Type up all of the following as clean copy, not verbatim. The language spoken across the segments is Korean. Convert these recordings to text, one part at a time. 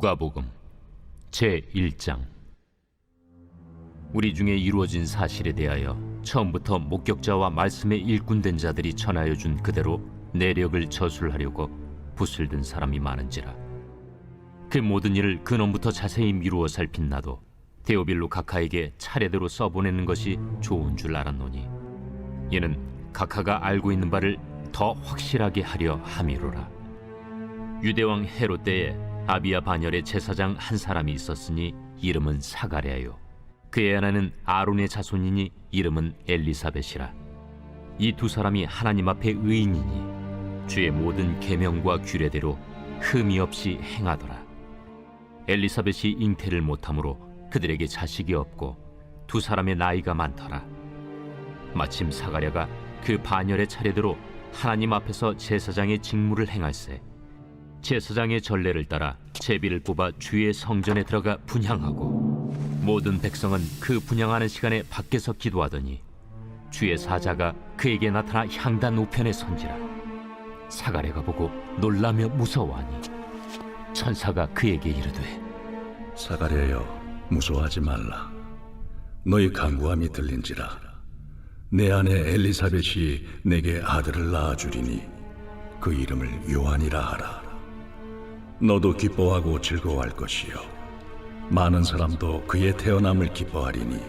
누가복음 제1장. 우리 중에 이루어진 사실에 대하여 처음부터 목격자와 말씀에 일꾼된 자들이 전하여 준 그대로 내력을 저술하려고 붓을 든 사람이 많은지라. 그 모든 일을 근원부터 자세히 미루어 살핀 나도 데오빌로 각하에게 차례대로 써보내는 것이 좋은 줄 알았노니, 이는 각하가 알고 있는 바를 더 확실하게 하려 함이로라. 유대왕 헤롯 때에 아비야 반열의 제사장 한 사람이 있었으니 이름은 사가랴요. 그의 아내는 아론의 자손이니 이름은 엘리사벳이라. 이 두 사람이 하나님 앞에 의인이니 주의 모든 계명과 규례대로 흠이 없이 행하더라. 엘리사벳이 잉태를 못하므로 그들에게 자식이 없고 두 사람의 나이가 많더라. 마침 사가랴가 그 반열의 차례대로 하나님 앞에서 제사장의 직무를 행할세, 제사장의 전례를 따라 제비를 뽑아 주의 성전에 들어가 분향하고, 모든 백성은 그 분향하는 시간에 밖에서 기도하더니 주의 사자가 그에게 나타나 향단 우편에 선지라. 사가랴가 보고 놀라며 무서워하니 천사가 그에게 이르되, 사가랴여, 무서워하지 말라. 너희 간구함이 들린지라. 내 아내 엘리사벳이 내게 아들을 낳아주리니 그 이름을 요한이라 하라. 너도 기뻐하고 즐거워할 것이요, 많은 사람도 그의 태어남을 기뻐하리니,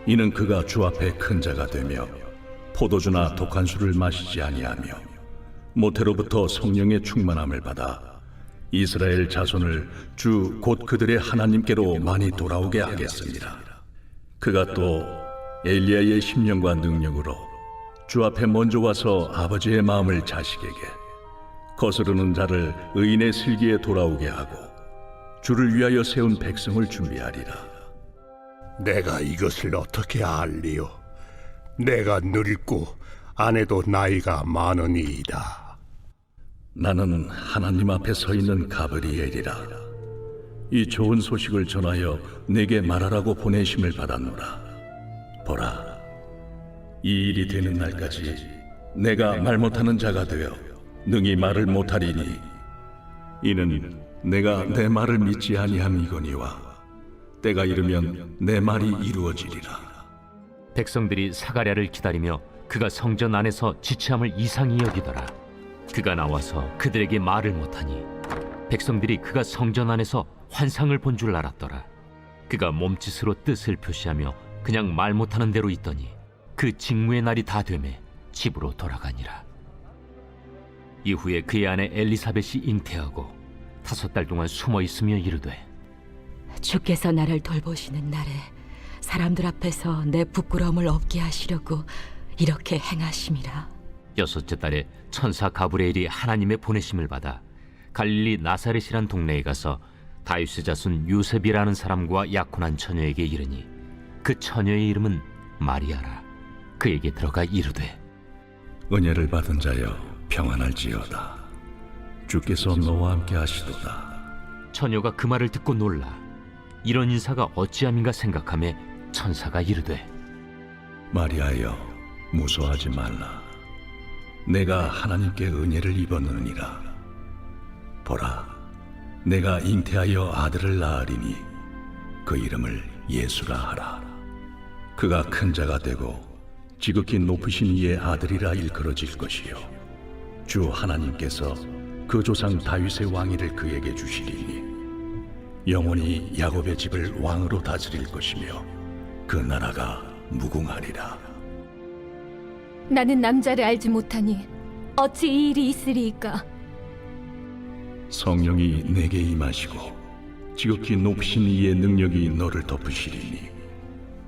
이는 그가 주 앞에 큰 자가 되며 포도주나 독한 술을 마시지 아니하며 모태로부터 성령의 충만함을 받아 이스라엘 자손을 주 곧 그들의 하나님께로 많이 돌아오게 하겠습니다. 그가 또 엘리야의 심령과 능력으로 주 앞에 먼저 와서 아버지의 마음을 자식에게, 거스르는 자를 의인의 슬기에 돌아오게 하고 주를 위하여 세운 백성을 준비하리라. 내가 이것을 어떻게 알리요? 내가 늙고 아내도 나이가 많으니이다. 나는 하나님 앞에 서 있는 가브리엘이라. 이 좋은 소식을 전하여 내게 말하라고 보내심을 받았노라. 보라, 이 일이 되는 날까지 내가 말 못하는 자가 되어 능히 말을 못하리니, 이는 내가 내 말을 믿지 아니함이거니와 때가 이르면 내 말이 이루어지리라. 백성들이 사가랴를 기다리며 그가 성전 안에서 지체함을 이상히 여기더라. 그가 나와서 그들에게 말을 못하니 백성들이 그가 성전 안에서 환상을 본 줄 알았더라. 그가 몸짓으로 뜻을 표시하며 그냥 말 못하는 대로 있더니 그 직무의 날이 다 되매 집으로 돌아가니라. 이후에 그의 아내 엘리사벳이 잉태하고 5달 동안 숨어 있으며 이르되, 주께서 나를 돌보시는 날에 사람들 앞에서 내 부끄러움을 없게 하시려고 이렇게 행하심이라. 6째 달에 천사 가브리엘이 하나님의 보내심을 받아 갈릴리 나사렛이란 동네에 가서 다윗의 자손 요셉이라는 사람과 약혼한 처녀에게 이르니, 그 처녀의 이름은 마리아라. 그에게 들어가 이르되, 은혜를 받은 자여, 평안할지어다. 주께서 너와 함께 하시도다. 처녀가 그 말을 듣고 놀라 이런 인사가 어찌함인가 생각하며 천사가 이르되, 마리아여, 무서워하지 말라. 내가 하나님께 은혜를 입었느니라. 보라, 내가 잉태하여 아들을 낳으리니 그 이름을 예수라 하라. 그가 큰 자가 되고 지극히 높으신 이의 아들이라 일컬어질 것이요, 주 하나님께서 그 조상 다윗의 왕위를 그에게 주시리니 영원히 야곱의 집을 왕으로 다스릴 것이며 그 나라가 무궁하리라. 나는 남자를 알지 못하니 어찌 이 일이 있으리이까? 성령이 내게 임하시고 지극히 높으신 이의 능력이 너를 덮으시리니,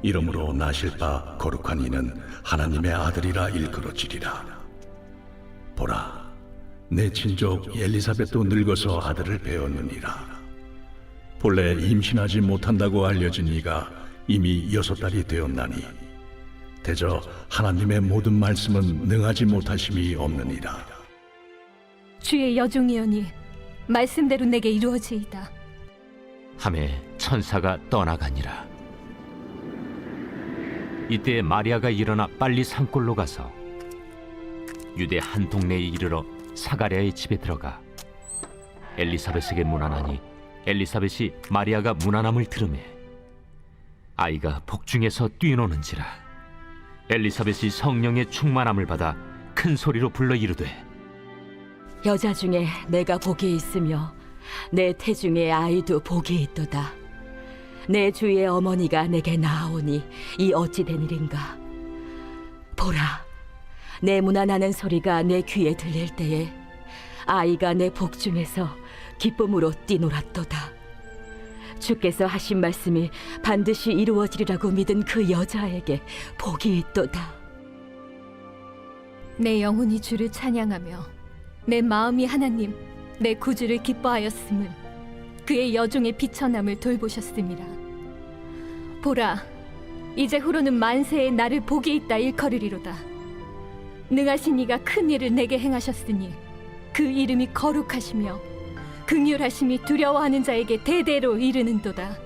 이러므로 나실 바 거룩한 이는 하나님의 아들이라 일컬어지리라. 보라, 내 친족 엘리사벳도 늙어서 아들을 배웠느니라. 본래 임신하지 못한다고 알려진 이가 이미 6달이 되었나니 대저 하나님의 모든 말씀은 능하지 못하심이 없느니라. 주의 여종이오니 말씀대로 내게 이루어지이다. 하매 천사가 떠나가니라. 이때 마리아가 일어나 빨리 산골로 가서 유대 한 동네에 이르러 사가랴의 집에 들어가 엘리사벳에게 문안하니 엘리사벳이 마리아가 무난함을 들으매 아이가 복중에서 뛰노는지라. 엘리사벳이 성령의 충만함을 받아 큰 소리로 불러 이르되 여자 중에 내가 복이 있으며 내 태중에 아이도 복이 있도다. 내 주의 어머니가 내게 나아오니 이 어찌 된 일인가. 보라, 내 무난하는 소리가 내 귀에 들릴 때에 아이가 내 복중에서 기쁨으로 뛰놀았도다. 주께서 하신 말씀이 반드시 이루어지리라고 믿은 그 여자에게 복이 있도다. 내 영혼이 주를 찬양하며 내 마음이 하나님 내 구주를 기뻐하였음은 그의 여종의 비천함을 돌보셨음이라. 보라, 이제 후로는 만세에 나를 복이 있다 일컬으리로다. 능하신 이가 큰 일을 내게 행하셨으니 그 이름이 거룩하시며 긍휼하심이 두려워하는 자에게 대대로 이르는도다.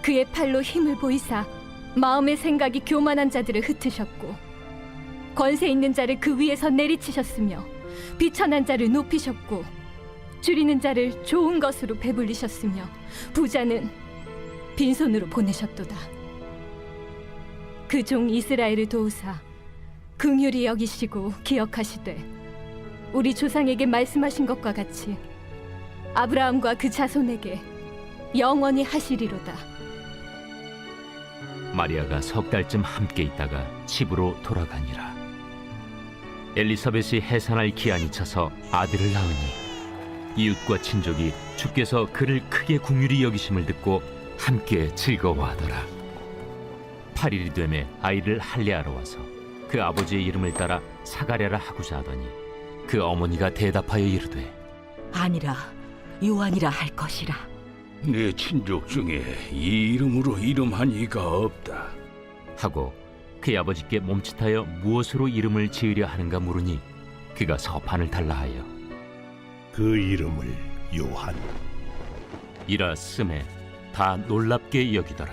그의 팔로 힘을 보이사 마음의 생각이 교만한 자들을 흩으셨고 권세 있는 자를 그 위에서 내리치셨으며 비천한 자를 높이셨고 줄이는 자를 좋은 것으로 배불리셨으며 부자는 빈손으로 보내셨도다. 그 종 이스라엘을 도우사 긍휼히 여기시고 기억하시되 우리 조상에게 말씀하신 것과 같이 아브라함과 그 자손에게 영원히 하시리로다. 마리아가 석 달쯤 함께 있다가 집으로 돌아가니라. 엘리사벳이 해산할 기한이 차서 아들을 낳으니 이웃과 친족이 주께서 그를 크게 긍휼히 여기심을 듣고 함께 즐거워하더라. 8일이 되매 아이를 할례하러 와서 그 아버지의 이름을 따라 사가랴라 하고자 하더니 그 어머니가 대답하여 이르되 아니라 요한이라 할 것이라. 내 친족 중에 이 이름으로 이름한 이가 없다. 하고 그의 아버지께 몸짓하여 무엇으로 이름을 지으려 하는가 물으니 그가 서판을 달라 하여 그 이름을 요한. 이라 쓰매 다 놀랍게 여기더라.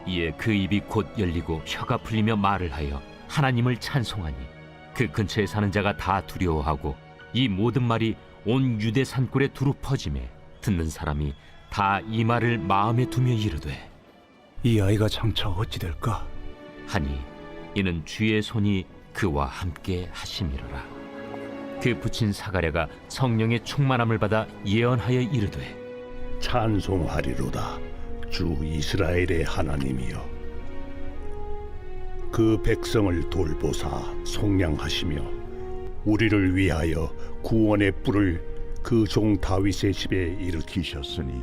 이에 그 입이 곧 열리고 혀가 풀리며 말을 하여 하나님을 찬송하니 그 근처에 사는 자가 다 두려워하고 이 모든 말이 온 유대 산골에 두루 퍼지매 듣는 사람이 다 이 말을 마음에 두며 이르되 이 아이가 장차 어찌 될까? 하니 이는 주의 손이 그와 함께 하심이로라. 그 부친 사가랴가 성령의 충만함을 받아 예언하여 이르되 찬송하리로다 주 이스라엘의 하나님이여. 그 백성을 돌보사 속량하시며 우리를 위하여 구원의 뿔을 그 종 다윗의 집에 일으키셨으니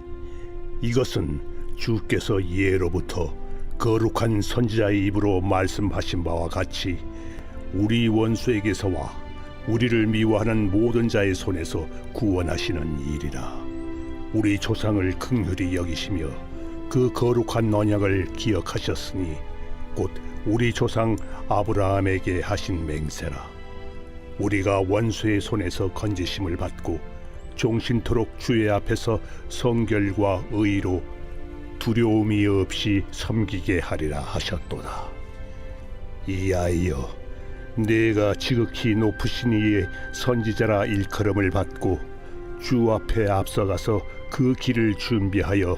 이것은 주께서 예로부터 거룩한 선지자의 입으로 말씀하신 바와 같이 우리 원수에게서와 우리를 미워하는 모든 자의 손에서 구원하시는 일이라. 우리 조상을 긍휼히 여기시며 그 거룩한 언약을 기억하셨으니 곧 우리 조상 아브라함에게 하신 맹세라. 우리가 원수의 손에서 건지심을 받고 종신토록 주의 앞에서 성결과 의로 두려움이 없이 섬기게 하리라 하셨도다. 이 아이여, 내가 지극히 높으신 이의 선지자라 일컬음을 받고 주 앞에 앞서가서 그 길을 준비하여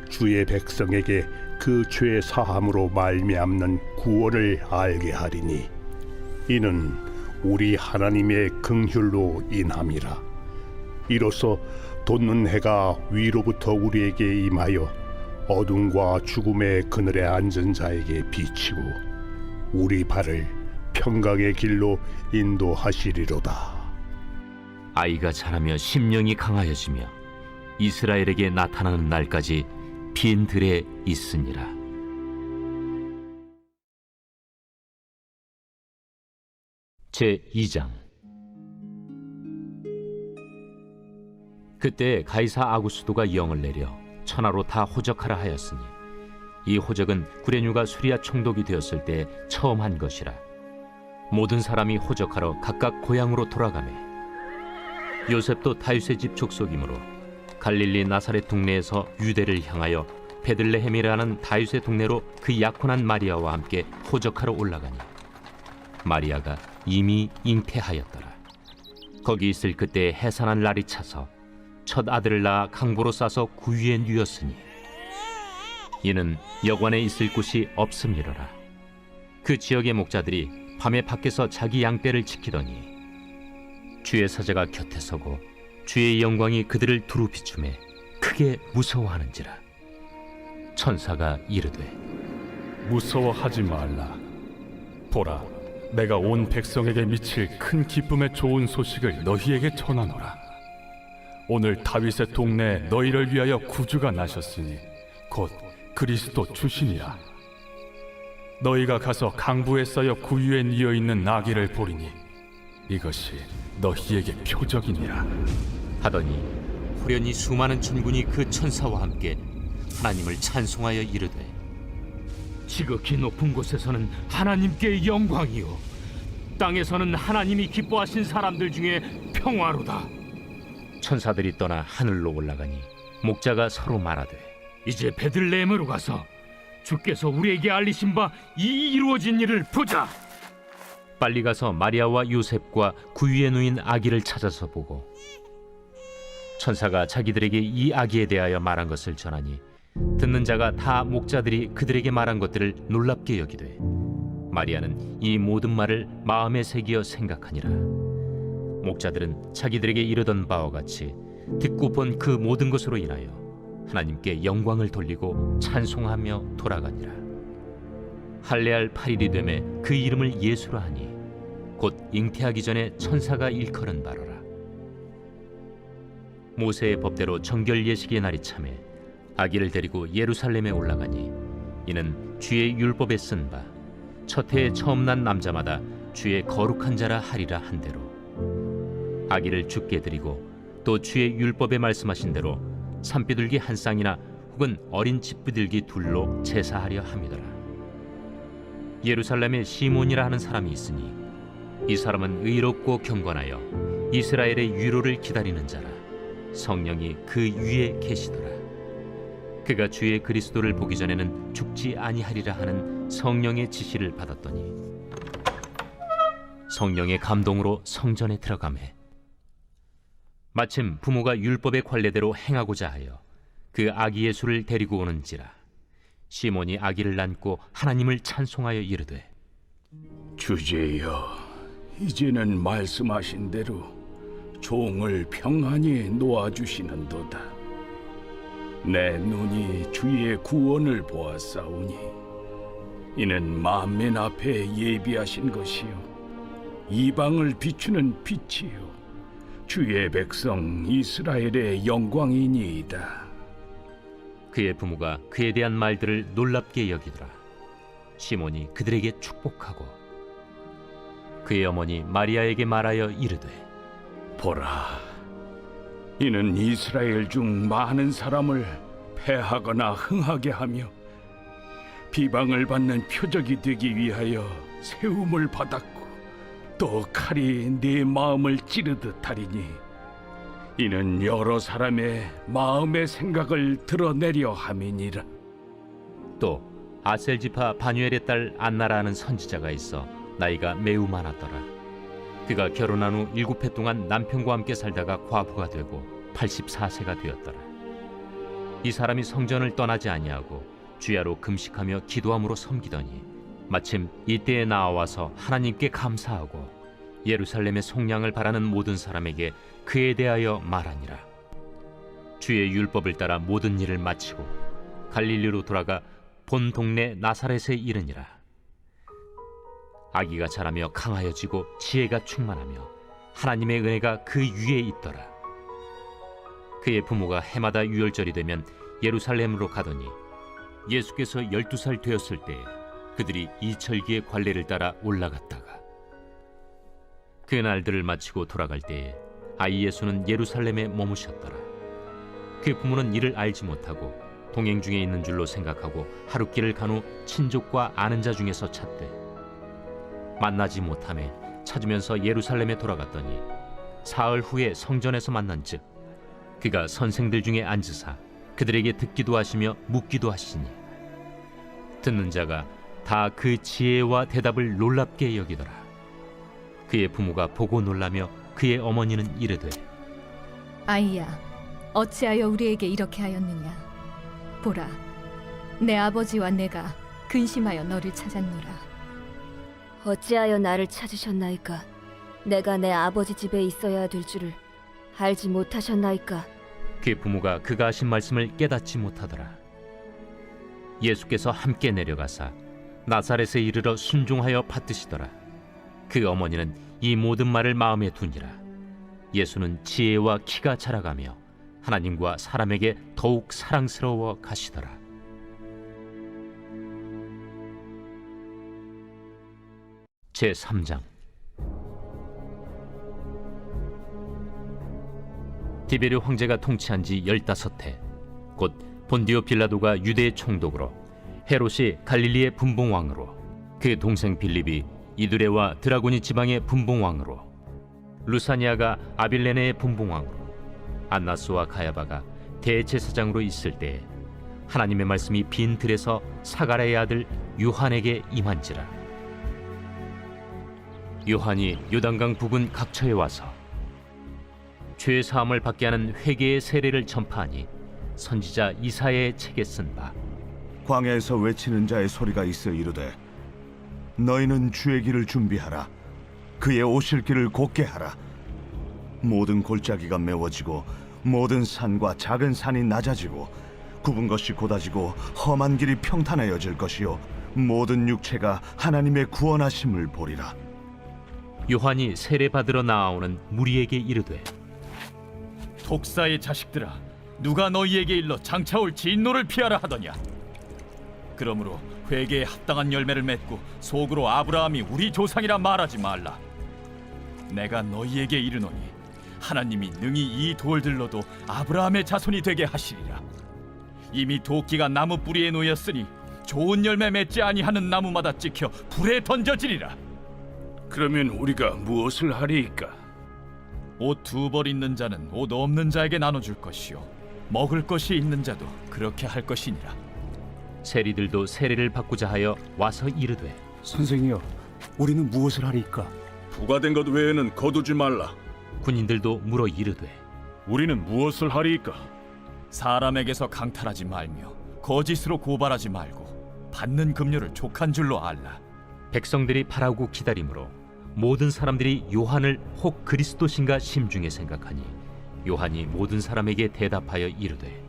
주의 백성에게 그 죄 사함으로 말미암는 구원을 알게 하리니 이는 우리 하나님의 긍휼로 인함이라. 이로써 돋는 해가 위로부터 우리에게 임하여 어둠과 죽음의 그늘에 앉은 자에게 비치고 우리 발을 평강의 길로 인도하시리로다. 아이가 자라며 심령이 강하여지며 이스라엘에게 나타나는 날까지 빈 들에 있으니라. 제2장. 그때 가이사 아구스도가 영을 내려 천하로 다 호적하라 하였으니 이 호적은 구레뉴가 수리아 총독이 되었을 때 처음 한 것이라. 모든 사람이 호적하러 각각 고향으로 돌아가매 요셉도 다윗의 집 족속이므로 갈릴리 나사렛 동네에서 유대를 향하여 베들레헴이라는 다윗의 동네로 그 약혼한 마리아와 함께 호적하러 올라가니 마리아가 이미 잉태하였더라. 거기 있을 그때 해산한 날이 차서 첫 아들을 낳아 강보로 싸서 구유에 누였으니 이는 여관에 있을 곳이 없음이로라. 그 지역의 목자들이 밤에 밖에서 자기 양떼를 지키더니 주의 사자가 곁에 서고 주의 영광이 그들을 두루 비추매 크게 무서워하는지라. 천사가 이르되 무서워하지 말라. 보라, 내가 온 백성에게 미칠 큰 기쁨의 좋은 소식을 너희에게 전하노라. 오늘 다윗의 동네에 너희를 위하여 구주가 나셨으니 곧 그리스도 주시니라. 너희가 가서 강부에 쌓여 구유에 뉘어 있는 나귀를 보리니 이것이 너희에게 표적이니라. 하더니 호련히 수많은 천군이 그 천사와 함께 하나님을 찬송하여 이르되 지극히 높은 곳에서는 하나님께 영광이요 땅에서는 하나님이 기뻐하신 사람들 중에 평화로다. 천사들이 떠나 하늘로 올라가니 목자가 서로 말하되 이제 베들레헴으로 가서 주께서 우리에게 알리신 바 이 이루어진 일을 보자. 빨리 가서 마리아와 요셉과 구유에 누인 아기를 찾아서 보고 천사가 자기들에게 이 아기에 대하여 말한 것을 전하니 듣는 자가 다 목자들이 그들에게 말한 것들을 놀랍게 여기되 마리아는 이 모든 말을 마음에 새기어 생각하니라. 목자들은 자기들에게 이르던 바와 같이 듣고 본 그 모든 것으로 인하여 하나님께 영광을 돌리고 찬송하며 돌아가니라. 할례할 8일이 되매 그 이름을 예수라 하니 곧 잉태하기 전에 천사가 일컬은 바로라. 모세의 법대로 정결 예식의 날이 차매 아기를 데리고 예루살렘에 올라가니 이는 주의 율법에 쓴 바 첫 해에 처음 난 남자마다 주의 거룩한 자라 하리라 한 대로 아기를 주께 드리고 또 주의 율법에 말씀하신 대로 산비둘기 한 쌍이나 혹은 어린 집비둘기 둘로 제사하려 함이더라. 예루살렘에 시몬이라 하는 사람이 있으니 이 사람은 의롭고 경건하여 이스라엘의 위로를 기다리는 자라. 성령이 그 위에 계시더라. 그가 주의 그리스도를 보기 전에는 죽지 아니하리라 하는 성령의 지시를 받았더니 성령의 감동으로 성전에 들어가매 마침 부모가 율법의 관례대로 행하고자 하여 그 아기 예수를 데리고 오는지라. 시몬이 아기를 안고 하나님을 찬송하여 이르되 주제여, 이제는 말씀하신 대로 종을 평안히 놓아주시는도다. 내 눈이 주의 구원을 보았사오니 이는 만민 앞에 예비하신 것이요 이방을 비추는 빛이요 주의 백성 이스라엘의 영광이니이다. 그의 부모가 그에 대한 말들을 놀랍게 여기더라. 시몬이 그들에게 축복하고 그의 어머니 마리아에게 말하여 이르되 보라, 이는 이스라엘 중 많은 사람을 패하거나 흥하게 하며 비방을 받는 표적이 되기 위하여 세움을 받았고 또 칼이 네 마음을 찌르듯 하리니 이는 여러 사람의 마음의 생각을 드러내려 함이니라. 또 아셀지파 바뉴엘의 딸 안나라 하는 선지자가 있어 나이가 매우 많았더라. 그가 결혼한 후 7해 동안 남편과 함께 살다가 과부가 되고 84세가 되었더라. 이 사람이 성전을 떠나지 아니하고 주야로 금식하며 기도함으로 섬기더니 마침 이때에 나와서 하나님께 감사하고 예루살렘의 속량을 바라는 모든 사람에게 그에 대하여 말하니라. 주의 율법을 따라 모든 일을 마치고 갈릴리로 돌아가 본 동네 나사렛에 이르니라. 아기가 자라며 강하여지고 지혜가 충만하며 하나님의 은혜가 그 위에 있더라. 그의 부모가 해마다 유월절이 되면 예루살렘으로 가더니 예수께서 12살 되었을 때에 그들이 이철기의 관례를 따라 올라갔다가 그 날들을 마치고 돌아갈 때에 아이 예수는 예루살렘에 머무셨더라. 그 부모는 이를 알지 못하고 동행 중에 있는 줄로 생각하고 하룻길을 간 후 친족과 아는 자 중에서 찾되 만나지 못하매 찾으면서 예루살렘에 돌아갔더니 사흘 후에 성전에서 만난즉 그가 선생들 중에 앉으사 그들에게 듣기도 하시며 묻기도 하시니 듣는 자가 다 그 지혜와 대답을 놀랍게 여기더라. 그의 부모가 보고 놀라며 그의 어머니는 이르되 아이야, 어찌하여 우리에게 이렇게 하였느냐? 보라, 내 아버지와 내가 근심하여 너를 찾았노라. 어찌하여 나를 찾으셨나이까? 내가 내 아버지 집에 있어야 될 줄을 알지 못하셨나이까? 그 부모가 그가 하신 말씀을 깨닫지 못하더라. 예수께서 함께 내려가사 나사렛에 이르러 순종하여 받드시더라. 그 어머니는 이 모든 말을 마음에 두니라. 예수는 지혜와 키가 자라가며 하나님과 사람에게 더욱 사랑스러워 가시더라. 제3장. 디베르 황제가 통치한 지 15해, 곧 본디오 빌라도가 유대의 총독으로, 헤롯이 갈릴리의 분봉왕으로, 그 동생 빌립이 이두레와 드라고니 지방의 분봉왕으로, 루사니아가 아빌레네의 분봉왕으로, 안나스와 가야바가 대제사장으로 있을 때에 하나님의 말씀이 빈 들에서 사가랴의 아들 요한에게 임한지라. 요한이 요단강 부근 각처에 와서 죄 사함을 받게 하는 회개의 세례를 전파하니 선지자 이사야의 책에 쓴 바, 광야에서 외치는 자의 소리가 있어 이르되 너희는 주의 길을 준비하라. 그의 오실 길을 곧게 하라. 모든 골짜기가 메워지고 모든 산과 작은 산이 낮아지고 굽은 것이 곧아지고 험한 길이 평탄하여질 것이요 모든 육체가 하나님의 구원하심을 보리라. 요한이 세례 받으러 나아오는 무리에게 이르되, 독사의 자식들아, 누가 너희에게 일러 장차올 진노를 피하라 하더냐? 그러므로 회개에 합당한 열매를 맺고 속으로 아브라함이 우리 조상이라 말하지 말라. 내가 너희에게 이르노니 하나님이 능히 이 돌들로도 아브라함의 자손이 되게 하시리라. 이미 도끼가 나무 뿌리에 놓였으니 좋은 열매 맺지 아니하는 나무마다 찍혀 불에 던져지리라. 그러면 우리가 무엇을 하리이까? 옷 2벌 있는 자는 옷 없는 자에게 나눠줄 것이요 먹을 것이 있는 자도 그렇게 할 것이니라. 세리들도 세례를 받고자 하여 와서 이르되, 선생이여, 우리는 무엇을 하리이까? 부과된 것 외에는 거두지 말라. 군인들도 물어 이르되, 우리는 무엇을 하리이까? 사람에게서 강탈하지 말며 거짓으로 고발하지 말고 받는 급료를 족한 줄로 알라. 백성들이 바라고 기다림으로 모든 사람들이 요한을 혹 그리스도신가 심중에 생각하니 요한이 모든 사람에게 대답하여 이르되,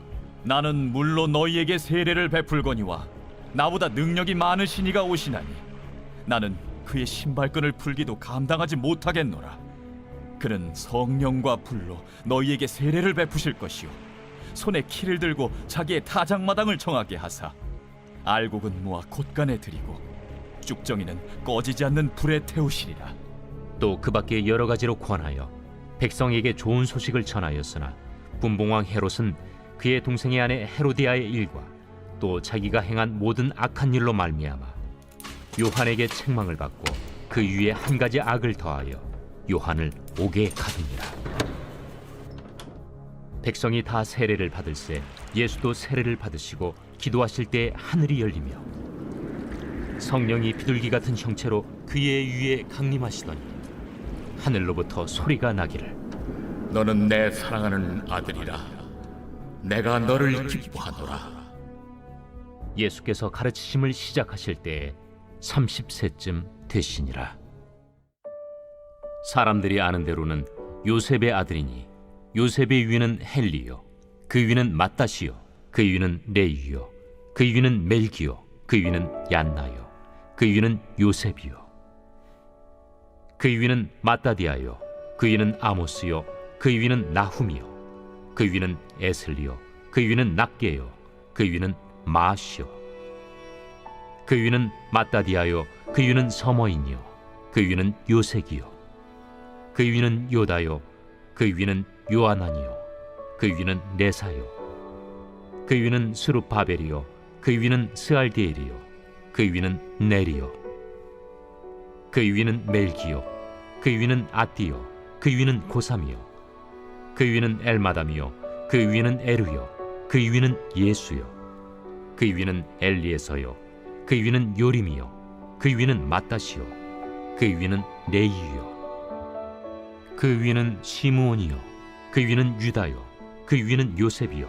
나는 물로 너희에게 세례를 베풀거니와 나보다 능력이 많으신 이가 오시나니 나는 그의 신발끈을 풀기도 감당하지 못하겠노라. 그는 성령과 불로 너희에게 세례를 베푸실 것이요 손에 키를 들고 자기의 타작마당을 정하게 하사 알곡은 모아 곶간에 들이고 쭉정이는 꺼지지 않는 불에 태우시리라. 또 그 밖에 여러 가지로 권하여 백성에게 좋은 소식을 전하였으나 분봉왕 헤롯은 그의 동생의 아내 헤로디아의 일과 또 자기가 행한 모든 악한 일로 말미암아 요한에게 책망을 받고 그 위에 한 가지 악을 더하여 요한을 옥에 가두니라. 백성이 다 세례를 받을새 예수도 세례를 받으시고 기도하실 때 하늘이 열리며 성령이 비둘기 같은 형체로 그의 위에 강림하시더니 하늘로부터 소리가 나기를, 너는 내 사랑하는 아들이라. 내가 너를 기뻐하노라. 예수께서 가르치심을 시작하실 때에 30세쯤 되시니라. 사람들이 아는 대로는 요셉의 아들이니 요셉의 위는 헬리요, 그 위는 마따시요, 그 위는 레위요, 그 위는 멜기요, 그 위는 얀나요, 그 위는 요셉이요, 그 위는 마따디아요, 그 위는 아모스요, 그 위는 나훔이요, 그 위는 에슬리요, 그 위는 낫게요, 그 위는 마시요, 그 위는 마따디아요, 그 위는 서머인이요, 그 위는 요색이요, 그 위는 요다요, 그 위는 요아나니요, 그 위는 네사요, 그 위는 스룹바벨이요, 그 위는 스알디엘이요, 그 위는 네리요, 그 위는 멜기요, 그 위는 아띠요, 그 위는 고삼이요, 그 위는 엘마담이요, 그 위는 에르요, 그 위는 예수요, 그 위는 엘리에서요, 그 위는 요림이요, 그 위는 마따시요, 그 위는 레이요, 그 위는 시므온이요, 그 위는 유다요, 그 위는 요셉이요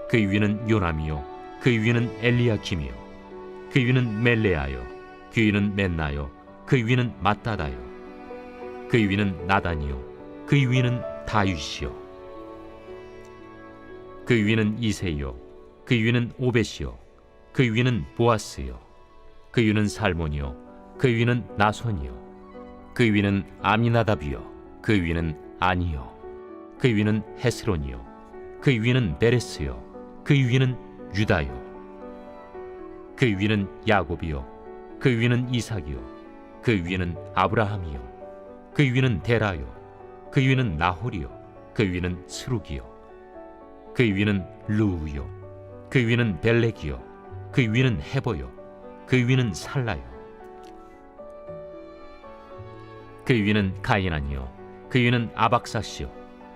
그 위는 요남이요 그 위는 엘리야김이요 그 위는 멜레아요 그 위는 멘나요 그 위는 마따다요 그 위는 나단이요 그 위는 다윗이요 그 위는 이세요 그 위는 오벳이요 그 위는 보아스요 그 위는 살몬이요 그 위는 나손이요 그 위는 아미나답이요 그 위는 아니요 그 위는 헤스론이요 그 위는 베레스요 그 위는 유다요 그 위는 야곱이요 그 위는 이삭이요 그 위는 아브라함이요 그 위는 데라요 그 위는 나홀이요 그 위는 스룩이요 그 위는 루우요 그 위는 벨렉이요 그 위는 헤보요 그 위는 살라요 그 위는 가이난이요 그 위는 아박사시요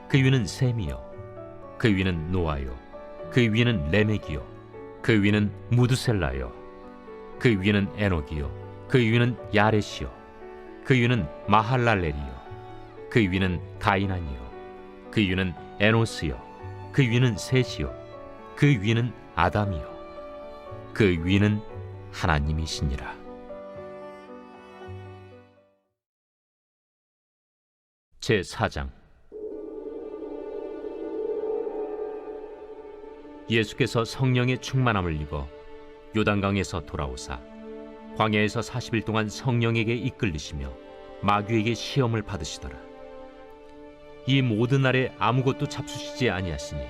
그 위는 셈이요 그 위는 노아요 그 위는 레멕이요 그 위는 무드셀라요 그 위는 에녹이요 그 위는 야렛이요 그 위는 마할랄렐이요 그 위는 가이난이요 그 위는 에노스요 그 위는 셋이요 그 위는 아담이요 그 위는 하나님이시니라. 제4장. 예수께서 성령의 충만함을 입어 요단강에서 돌아오사 광야에서 40일 동안 성령에게 이끌리시며 마귀에게 시험을 받으시더라. 이 모든 날에 아무것도 잡수시지 아니하시니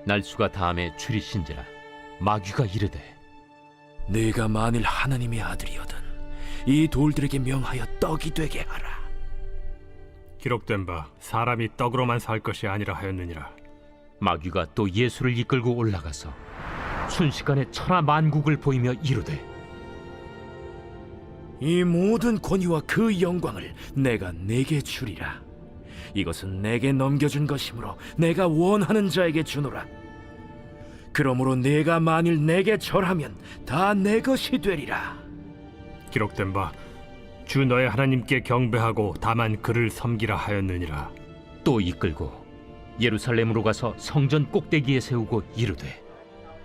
날수가 다함에 줄이신지라. 마귀가 이르되 네가 만일 하나님의 아들이거든 이 돌들에게 명하여 떡이 되게 하라. 기록된 바 사람이 떡으로만 살 것이 아니라 하였느니라. 마귀가 또 예수를 이끌고 올라가서 순식간에 천하 만국을 보이며 이르되 이 모든 권위와 그 영광을 내가 네게 주리라. 이것은 내게 넘겨준 것이므로 내가 원하는 자에게 주노라. 그러므로 네가 만일 내게 절하면 다 내 것이 되리라. 기록된 바 주 너의 하나님께 경배하고 다만 그를 섬기라 하였느니라. 또 이끌고 예루살렘으로 가서 성전 꼭대기에 세우고 이르되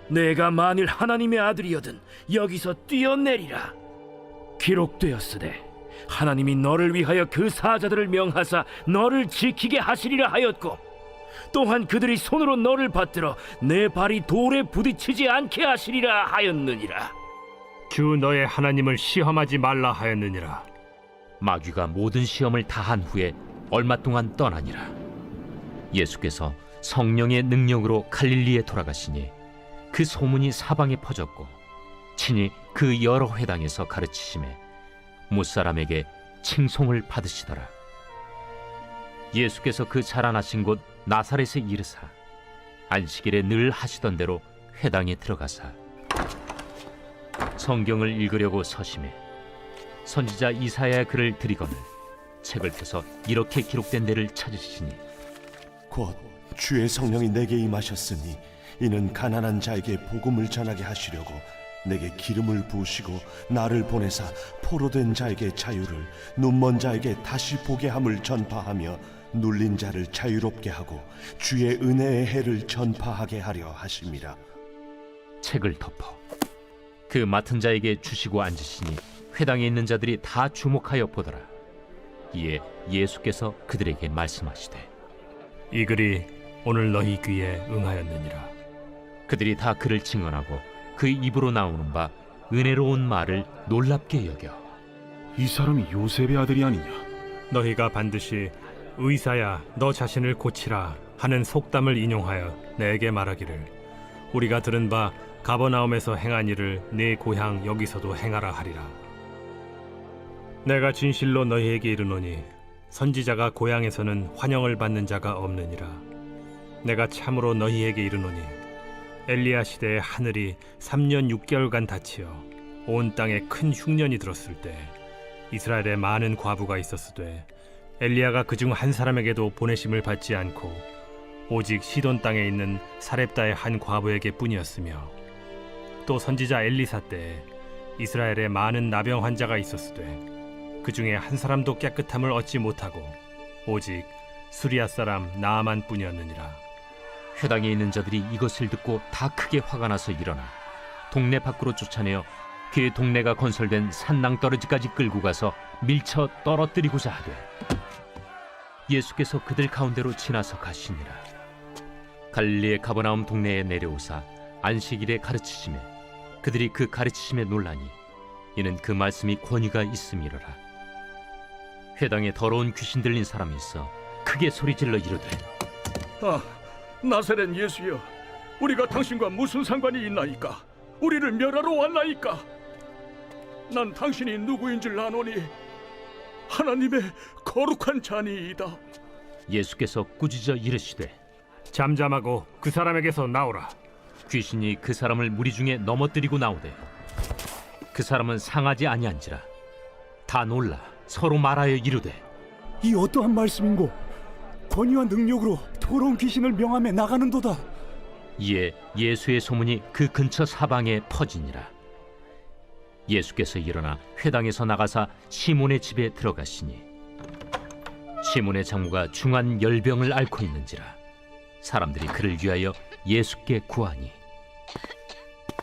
내가 만일 하나님의 아들이거든 여기서 뛰어내리라. 기록되었으되 하나님이 너를 위하여 그 사자들을 명하사 너를 지키게 하시리라 하였고 또한 그들이 손으로 너를 받들어 내 발이 돌에 부딪히지 않게 하시리라 하였느니라. 주 너의 하나님을 시험하지 말라 하였느니라. 마귀가 모든 시험을 다한 후에 얼마 동안 떠나니라. 예수께서 성령의 능력으로 갈릴리에 돌아가시니 그 소문이 사방에 퍼졌고 친히 그 여러 회당에서 가르치심에 무사람에게 칭송을 받으시더라. 예수께서 그 자라나신 곳 나사렛에 이르사 안식일에 늘 하시던 대로 회당에 들어가사 성경을 읽으려고 서심해 선지자 이사야의 글을 들이거늘 책을 펴서 이렇게 기록된 데를 찾으시니 곧 주의 성령이 내게 임하셨으니 이는 가난한 자에게 복음을 전하게 하시려고 내게 기름을 부으시고 나를 보내사 포로된 자에게 자유를 눈먼 자에게 다시 보게 함을 전파하며 눌린 자를 자유롭게 하고 주의 은혜의 해를 전파하게 하려 하심이라. 책을 덮어 그 맡은 자에게 주시고 앉으시니 회당에 있는 자들이 다 주목하여 보더라. 이에 예수께서 그들에게 말씀하시되 이 글이 오늘 너희 귀에 응하였느니라. 그들이 다 그를 증언하고 그 입으로 나오는 바 은혜로운 말을 놀랍게 여겨 이 사람이 요셉의 아들이 아니냐? 너희가 반드시 의사야 너 자신을 고치라 하는 속담을 인용하여 내게 말하기를 우리가 들은 바 가버나움에서 행한 일을 네 고향 여기서도 행하라 하리라. 내가 진실로 너희에게 이르노니 선지자가 고향에서는 환영을 받는 자가 없느니라. 내가 참으로 너희에게 이르노니 엘리야 시대에 하늘이 3년 6개월간 닫히어 온 땅에 큰 흉년이 들었을 때 이스라엘에 많은 과부가 있었으되 엘리야가 그중 한 사람에게도 보내심을 받지 않고 오직 시돈 땅에 있는 사렙다의 한 과부에게 뿐이었으며 또 선지자 엘리사 때에 이스라엘에 많은 나병 환자가 있었으되 그 중에 한 사람도 깨끗함을 얻지 못하고 오직 수리아 사람 나아만 뿐이었느니라. 회당에 있는 자들이 이것을 듣고 다 크게 화가 나서 일어나 동네 밖으로 쫓아내어 그 동네가 건설된 산낭떠러지까지 끌고 가서 밀쳐 떨어뜨리고자 하되 예수께서 그들 가운데로 지나서 가시니라. 갈릴리의 가버나움 동네에 내려오사 안식일에 가르치시매 그들이 그 가르치심에 놀라니 이는 그 말씀이 권위가 있음이로라. 회당에 더러운 귀신 들린 사람이 있어 크게 소리질러 이르되 아, 나사렛 예수여, 우리가 당신과 무슨 상관이 있나이까? 우리를 멸하러 왔나이까? 난 당신이 누구인 줄 아노니 하나님의 거룩한 자니이다. 예수께서 꾸짖어 이르시되 잠잠하고 그 사람에게서 나오라. 귀신이 그 사람을 무리 중에 넘어뜨리고 나오되 그 사람은 상하지 아니한지라. 다 놀라 서로 말하여 이르되 이 어떠한 말씀인고? 권위와 능력으로 더러운 귀신을 명함에 나가는도다. 이에 예수의 소문이 그 근처 사방에 퍼지니라. 예수께서 일어나 회당에서 나가사 시몬의 집에 들어가시니 시몬의 장모가 중한 열병을 앓고 있는지라. 사람들이 그를 위하여 예수께 구하니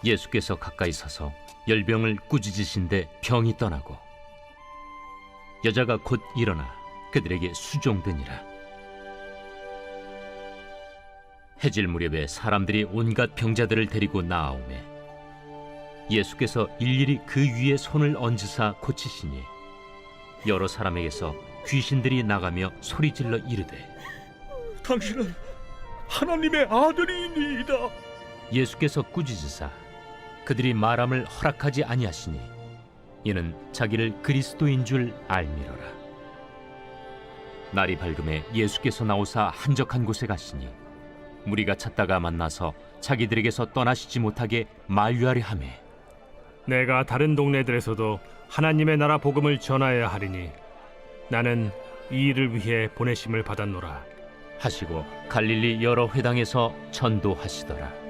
예수께서 가까이 서서 열병을 꾸짖으신데 병이 떠나고 여자가 곧 일어나 그들에게 수종되니라. 해질 무렵에 사람들이 온갖 병자들을 데리고 나아오매 예수께서 일일이 그 위에 손을 얹으사 고치시니 여러 사람에게서 귀신들이 나가며 소리질러 이르되 당신은 하나님의 아들이니이다. 예수께서 꾸짖으사 그들이 말함을 허락하지 아니하시니 이는 자기를 그리스도인 줄 알미러라. 날이 밝음에 예수께서 나오사 한적한 곳에 가시니 무리가 찾다가 만나서 자기들에게서 떠나시지 못하게 만류하려 하매 내가 다른 동네들에서도 하나님의 나라 복음을 전하여야 하리니 나는 이 일을 위해 보내심을 받았노라 하시고 갈릴리 여러 회당에서 전도하시더라.